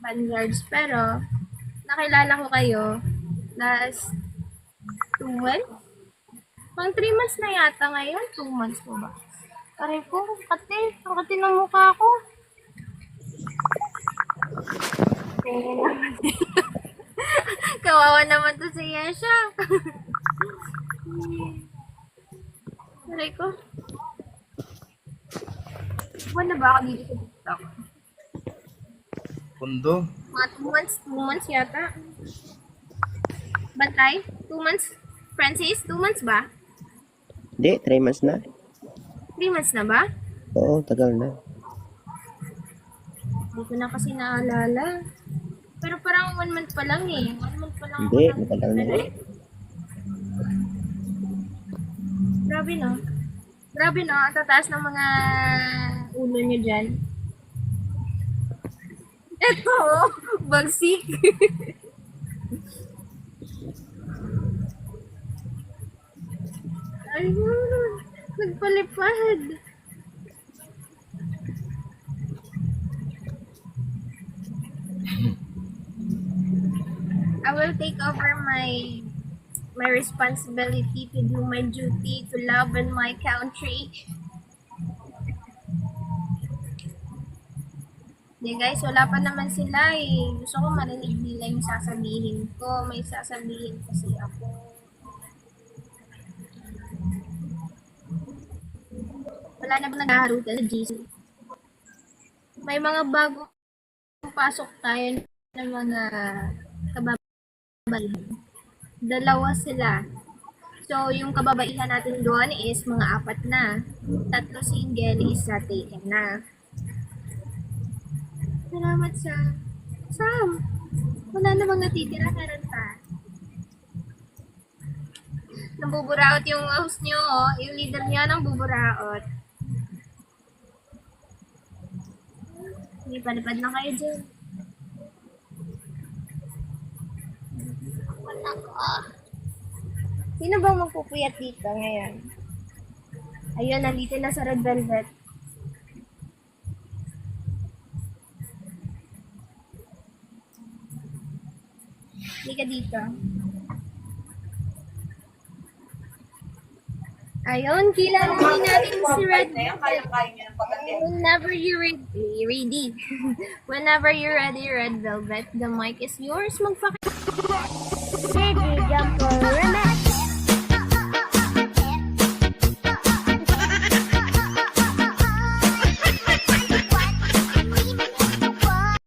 Vanguards. Pero, nakilala ko kayo last 2 months? Pang 3 months na yata ngayon. 2 months po ba? Aray ko, ang kati ng mukha ko. Kawawa naman to si Yesha. Aray ko. Buwan na ba ako dito sa TikTok? Pundo. Mga 2 months yata. Bantay? 2 months? Francis, 2 months ba? Hindi, 3 months na. 3 months na ba? Oo, tagal na. Hindi ko na kasi naalala. Pero parang 1 month pa lang eh. 1 month pa lang Hindi, ako matagal na. Grabe no? Grabe no? Ang tataas ng mga ulo nyo dyan. Eto! Bagsik! Ayun! Nagpalipad! I will take over my responsibility to do my duty to love in my country. Yeah guys, wala pa naman sila eh. Gusto ko marinig nila yung sasabihin ko. May sasabihin kasi ako. Wala na ba nag-aarutan sa GC? May mga bagong pasok tayo ng mga kababaihan. 2 sila. So, yung kababaihan natin doon is mga 4 na. 3 single, isa taken na. Salamat Sam. Wala namang natitira na pa. Nambuburaot yung host nyo, oh. Yung leader nyo nang buburaot. Hindi, palipad na kayo dyan. Wala ka. Sino bang magpupuyat dito ngayon? Ayun, nandito na sa Red Velvet. Hindi ka dito. Ayun, kilalanin natin si Red Velvet. Whenever you're ready. Whenever you're ready, Red Velvet, the mic is yours. Ready, jump around.